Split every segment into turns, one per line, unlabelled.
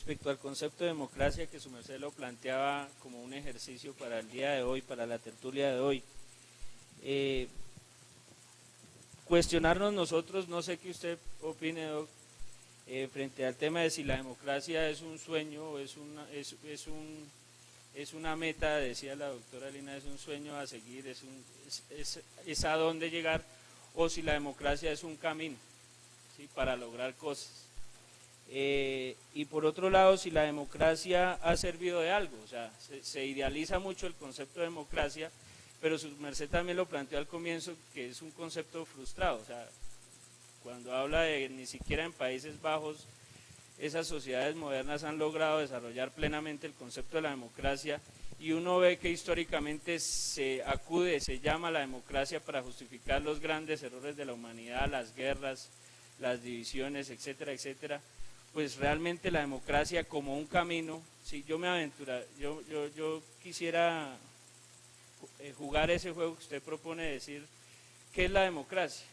respecto al concepto de democracia que su merced lo planteaba como un ejercicio para el día de hoy, para la tertulia de hoy, cuestionarnos nosotros, no sé qué usted opine, Doc, frente al tema de si la democracia es un sueño o es una meta, decía la doctora Lina, es un sueño a seguir, es a dónde llegar, o si la democracia es un camino, ¿sí?, para lograr cosas. Y por otro lado, si la democracia ha servido de algo, o sea, se idealiza mucho el concepto de democracia, pero su merced también lo planteó al comienzo, que es un concepto frustrado, o sea, cuando habla de ni siquiera en Países Bajos, esas sociedades modernas han logrado desarrollar plenamente el concepto de la democracia, y uno ve que históricamente se llama a la democracia para justificar los grandes errores de la humanidad, las guerras, las divisiones, etcétera, etcétera. Pues realmente la democracia como un camino, si yo me aventura, yo quisiera jugar ese juego que usted propone, decir, ¿qué es la democracia?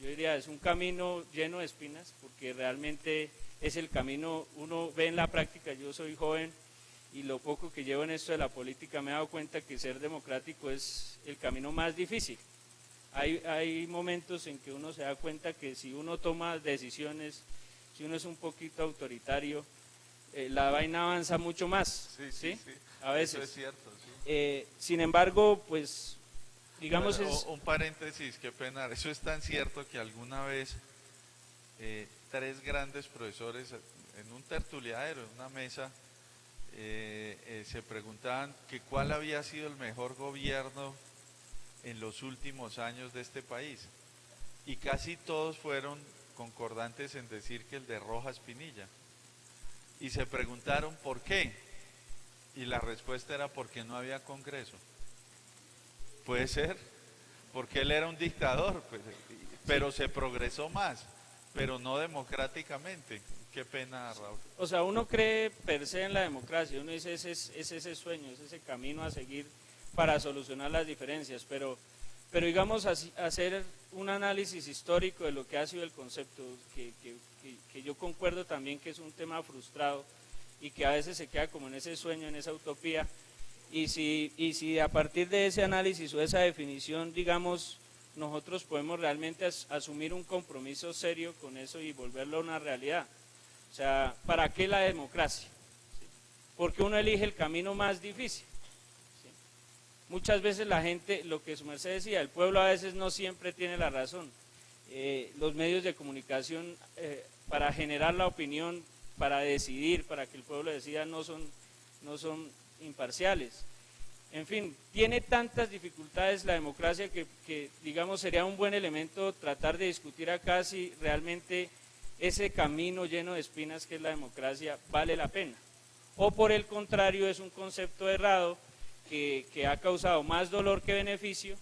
Yo diría, es un camino lleno de espinas, porque realmente es el camino, uno ve en la práctica, yo soy joven y lo poco que llevo en esto de la política me he dado cuenta que ser democrático es el camino más difícil. Hay momentos en que uno se da cuenta que si uno toma decisiones, si uno es un poquito autoritario, la vaina avanza mucho más, ¿sí? A veces.
Eso es cierto, sí.
Sin embargo, pues, digamos
Bueno,
es...
un paréntesis, qué pena, eso es tan cierto que alguna vez tres grandes profesores en un tertuliadero, en una mesa, se preguntaban que cuál había sido el mejor gobierno en los últimos años de este país, y casi todos fueron concordantes en decir que el de Rojas Pinilla, y se preguntaron por qué, y la respuesta era porque no había Congreso. Puede ser, porque él era un dictador, pues, pero se progresó más, pero no democráticamente. Qué pena, Raúl.
O sea, uno cree per se en la democracia, uno dice es ese sueño, es ese camino a seguir para solucionar las diferencias, pero digamos hacer un análisis histórico de lo que ha sido el concepto, que yo concuerdo también que es un tema frustrado y que a veces se queda como en ese sueño, en esa utopía, y si a partir de ese análisis o esa definición, digamos, nosotros podemos realmente asumir un compromiso serio con eso y volverlo una realidad. O sea, ¿para qué la democracia? ¿Sí? Porque uno elige el camino más difícil. ¿Sí? Muchas veces la gente, lo que su merced decía, el pueblo a veces no siempre tiene la razón. Los medios de comunicación, para generar la opinión, para decidir, para que el pueblo decida, no son imparciales. En fin, tiene tantas dificultades la democracia que digamos sería un buen elemento tratar de discutir acá si realmente ese camino lleno de espinas que es la democracia vale la pena, o por el contrario es un concepto errado que ha causado más dolor que beneficio,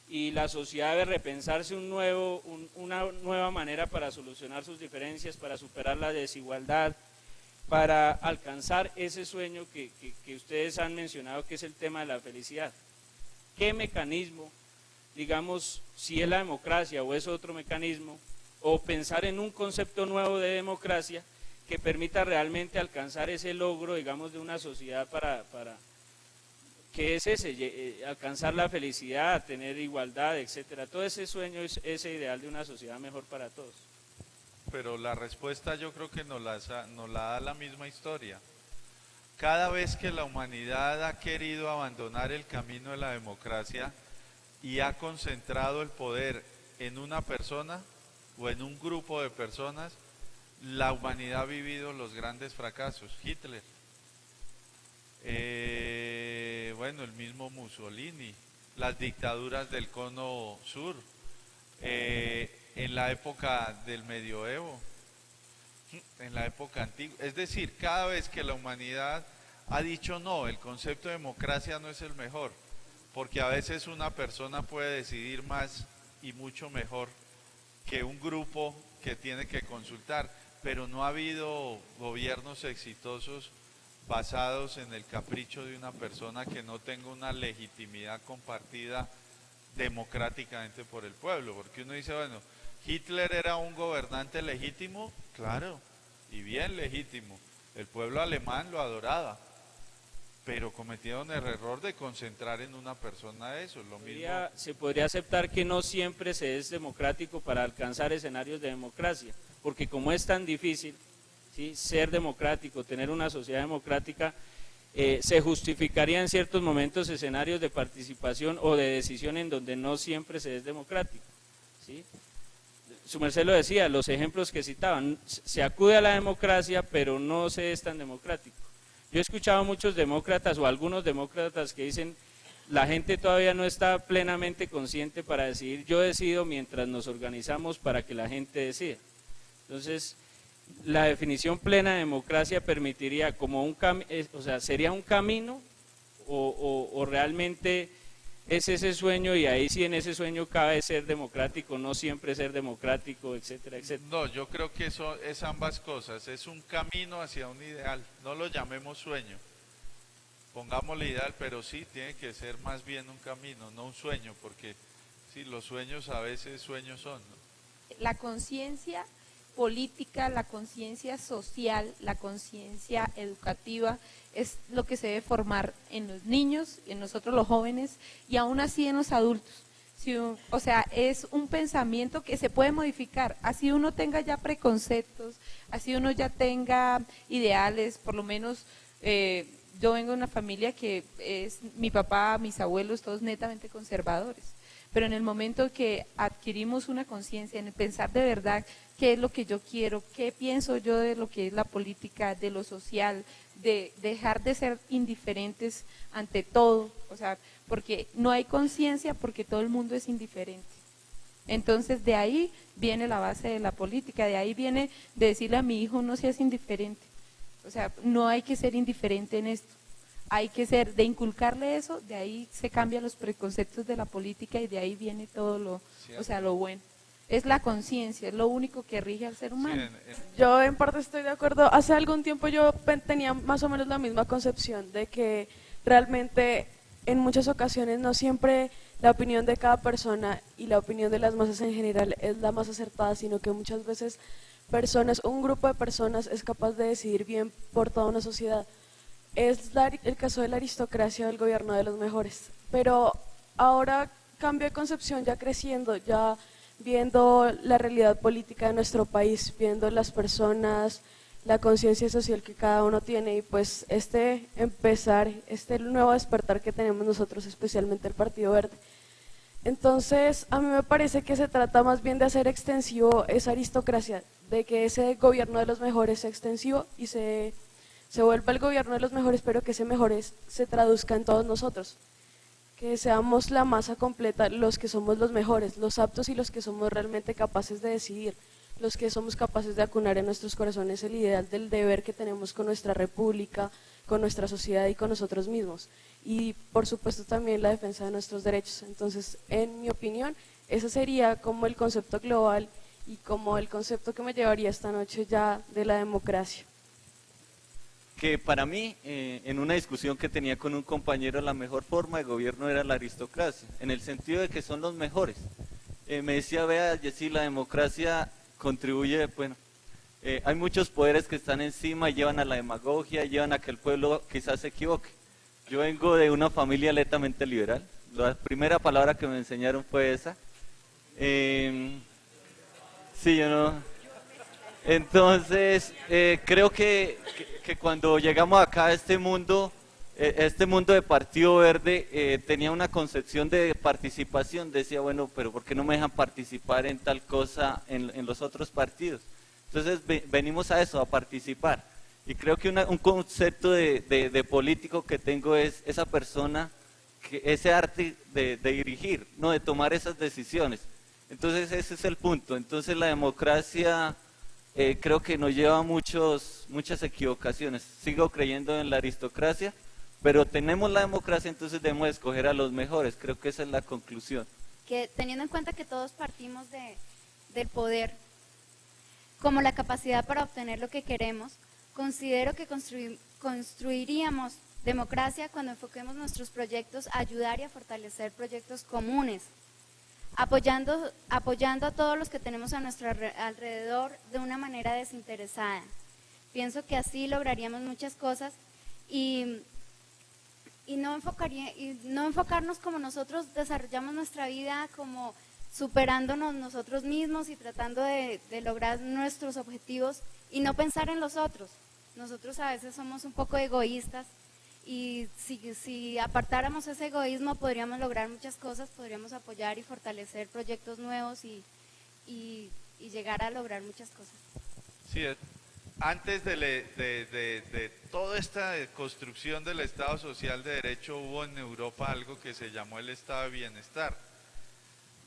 y la sociedad debe repensarse una nueva manera para solucionar sus diferencias, para superar la desigualdad, para alcanzar ese sueño que ustedes han mencionado, que es el tema de la felicidad. ¿Qué mecanismo, digamos, si es la democracia o es otro mecanismo, o pensar en un concepto nuevo de democracia que permita realmente alcanzar ese logro, digamos, de una sociedad para que es ese, alcanzar la felicidad, tener igualdad, etcétera? Todo ese sueño es ese ideal de una sociedad mejor para todos.
Pero la respuesta yo creo que nos la da la misma historia. Cada vez que la humanidad ha querido abandonar el camino de la democracia y ha concentrado el poder en una persona o en un grupo de personas, la humanidad ha vivido los grandes fracasos. Hitler, bueno, el mismo Mussolini, las dictaduras del cono sur, en la época del medioevo, en la época antigua. Es decir, cada vez que la humanidad ha dicho no, el concepto de democracia no es el mejor, porque a veces una persona puede decidir más y mucho mejor que un grupo que tiene que consultar, pero no ha habido gobiernos exitosos basados en el capricho de una persona que no tenga una legitimidad compartida democráticamente por el pueblo, porque uno dice, bueno, Hitler era un gobernante legítimo, claro, y bien legítimo, El pueblo alemán lo adoraba, pero cometieron el error de concentrar en una persona eso, lo mismo.
Se podría aceptar que no siempre se es democrático para alcanzar escenarios de democracia, porque como es tan difícil, ¿sí?, ser democrático, tener una sociedad democrática, se justificaría en ciertos momentos escenarios de participación o de decisión en donde no siempre se es democrático, ¿sí? Su merced lo decía, los ejemplos que citaban, se acude a la democracia, pero no se es tan democrático. Yo he escuchado a muchos demócratas o algunos demócratas que dicen, la gente todavía no está plenamente consciente para decidir, yo decido mientras nos organizamos para que la gente decida. Entonces, la definición plena de democracia permitiría como o sea, sería un camino o realmente es ese sueño, y ahí sí en ese sueño cabe ser democrático, no siempre ser democrático, etcétera, etcétera.
No, yo creo que eso es ambas cosas, es un camino hacia un ideal, no lo llamemos sueño, pongámosle ideal, pero sí tiene que ser más bien un camino, no un sueño, porque sí, los sueños a veces sueños son, ¿no?
La conciencia política, la conciencia social, la conciencia educativa es lo que se debe formar en los niños, en nosotros los jóvenes y aún así en los adultos. O sea, es un pensamiento que se puede modificar, así uno tenga ya preconceptos, así uno ya tenga ideales, por lo menos yo vengo de una familia que es mi papá, mis abuelos, todos netamente conservadores. Pero en el momento que adquirimos una conciencia, en el pensar de verdad qué es lo que yo quiero, qué pienso yo de lo que es la política, de lo social, de dejar de ser indiferentes ante todo, o sea, porque no hay conciencia porque todo el mundo es indiferente. Entonces de ahí viene la base de la política, de ahí viene de decirle a mi hijo no seas indiferente, o sea, no hay que ser indiferente en esto. Hay que ser, de inculcarle eso, de ahí se cambian los preconceptos de la política y de ahí viene todo lo, o sea, lo bueno. Es la conciencia, es lo único que rige al ser humano.
Sí,
Yo en parte estoy de acuerdo. Hace algún tiempo yo tenía más o menos la misma concepción de que realmente en muchas ocasiones no siempre la opinión de cada persona y la opinión de las masas en general es la más acertada, sino que muchas veces un grupo de personas es capaz de decidir bien por toda una sociedad. Es el caso de la aristocracia o el gobierno de los mejores, pero ahora cambio de concepción ya creciendo, ya viendo la realidad política de nuestro país, viendo las personas, la conciencia social que cada uno tiene y pues este nuevo despertar que tenemos nosotros, especialmente el Partido Verde. Entonces a mí me parece que se trata más bien de hacer extensivo esa aristocracia, de que ese gobierno de los mejores sea extensivo y se vuelva el gobierno de los mejores, pero que ese mejores se traduzca en todos nosotros, que seamos la masa completa, los que somos los mejores, los aptos y los que somos realmente capaces de decidir, los que somos capaces de acunar en nuestros corazones el ideal del deber que tenemos con nuestra república, con nuestra sociedad y con nosotros mismos, y por supuesto también la defensa de nuestros derechos. Entonces, en mi opinión, ese sería como el concepto global y como el concepto que me llevaría esta noche ya de la democracia.
Que para mí, en una discusión que tenía con un compañero, la mejor forma de gobierno era la aristocracia, en el sentido de que son los mejores. Me decía, vea, Jessy, la democracia contribuye, bueno, hay muchos poderes que están encima y llevan a la demagogia, llevan a que el pueblo quizás se equivoque. Yo vengo de una familia netamente liberal, la primera palabra que me enseñaron fue esa. Sí, yo no... Entonces, creo que cuando llegamos acá a este mundo de Partido Verde, tenía una concepción de participación, decía, bueno, pero ¿por qué no me dejan participar en tal cosa en los otros partidos? Entonces, venimos a eso, a participar. Y creo que un concepto de político que tengo es esa persona, ese arte de dirigir, no de tomar esas decisiones. Entonces, ese es el punto. Entonces, la democracia... creo que nos lleva a muchas equivocaciones. Sigo creyendo en la aristocracia, pero tenemos la democracia, entonces debemos escoger a los mejores. Creo que esa es la conclusión.
Que teniendo en cuenta que todos partimos del poder como la capacidad para obtener lo que queremos, considero que construiríamos democracia cuando enfoquemos nuestros proyectos a ayudar y a fortalecer proyectos comunes, apoyando a todos los que tenemos a nuestro alrededor de una manera desinteresada, Pienso que así lograríamos muchas cosas y no enfocarnos como nosotros desarrollamos nuestra vida, como superándonos nosotros mismos y tratando de lograr nuestros objetivos y no pensar en los otros. Nosotros a veces somos un poco egoístas y si apartáramos ese egoísmo podríamos lograr muchas cosas, podríamos apoyar y fortalecer proyectos nuevos y llegar a lograr muchas cosas.
Sí, antes de toda esta construcción del Estado Social de Derecho hubo en Europa algo que se llamó el Estado de Bienestar.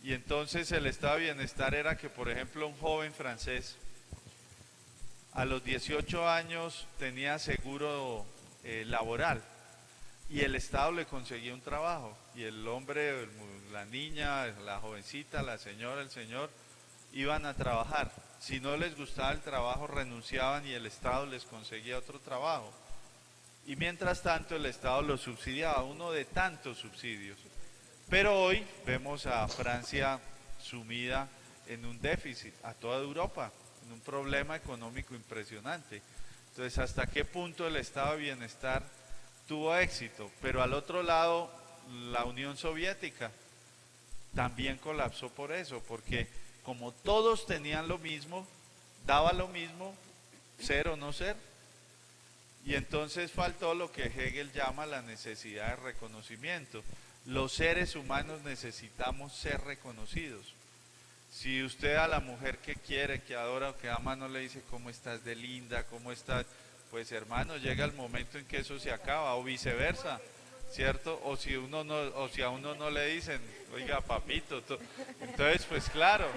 Y entonces el Estado de Bienestar era que, por ejemplo, un joven francés a los 18 años tenía seguro laboral y el Estado le conseguía un trabajo y el hombre, la niña, la jovencita, la señora, el señor iban a trabajar. Si no les gustaba el trabajo renunciaban y el Estado les conseguía otro trabajo. Y mientras tanto el Estado los subsidiaba, uno de tantos subsidios. Pero hoy vemos a Francia sumida en un déficit, a toda Europa, en un problema económico impresionante. Entonces, ¿hasta qué punto el Estado de Bienestar tuvo éxito? Pero al otro lado, la Unión Soviética también colapsó por eso, porque como todos tenían lo mismo, daba lo mismo, ser o no ser. Y entonces faltó lo que Hegel llama la necesidad de reconocimiento. Los seres humanos necesitamos ser reconocidos. Si usted a la mujer que quiere, que adora o que ama no le dice cómo estás de linda, cómo estás, pues hermano, llega el momento en que eso se acaba, o viceversa, ¿cierto? O si a uno no le dicen, oiga papito, entonces pues claro,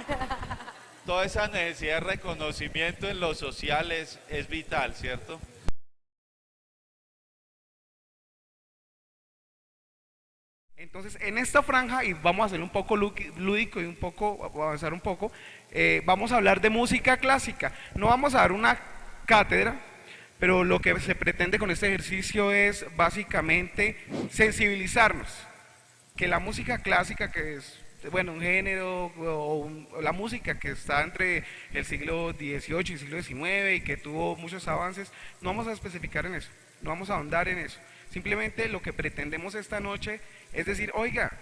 toda esa necesidad de reconocimiento en lo social es vital, ¿cierto?
Entonces, en esta franja, y vamos a hacer un poco lúdico y un poco, avanzar un poco, vamos a hablar de música clásica. No vamos a dar una cátedra, pero lo que se pretende con este ejercicio es básicamente sensibilizarnos. Que la música clásica, que es, bueno, un género, o la música que está entre el siglo XVIII y el siglo XIX y que tuvo muchos avances, no vamos a especificar en eso, no vamos a ahondar en eso. Simplemente lo que pretendemos esta noche es decir, oiga,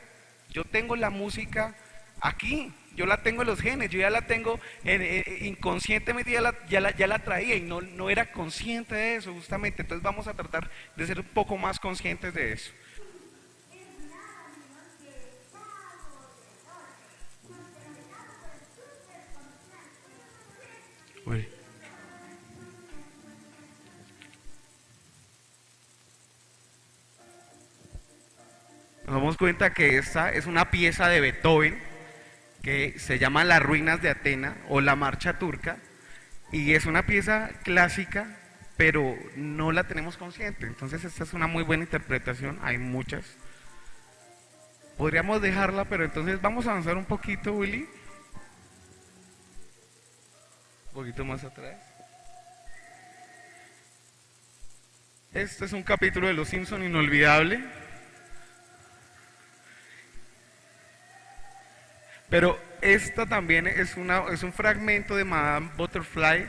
yo tengo la música aquí, yo la tengo en los genes, yo ya la tengo inconscientemente, ya la traía y no era consciente de eso justamente. Entonces vamos a tratar de ser un poco más conscientes de eso. Uy. Nos damos cuenta que esta es una pieza de Beethoven que se llama Las Ruinas de Atena o La Marcha Turca, y es una pieza clásica, pero no la tenemos consciente. Entonces esta es una muy buena interpretación, hay muchas. Podríamos dejarla, pero entonces vamos a avanzar un poquito, Willy. Un poquito más atrás. Este es un capítulo de Los Simpson inolvidable. Pero esta también es un fragmento de Madame Butterfly,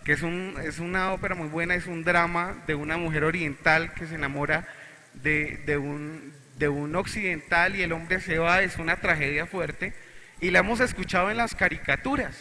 que es una ópera muy buena, es un drama de una mujer oriental que se enamora de un occidental y el hombre se va, es una tragedia fuerte, y la hemos escuchado en las caricaturas.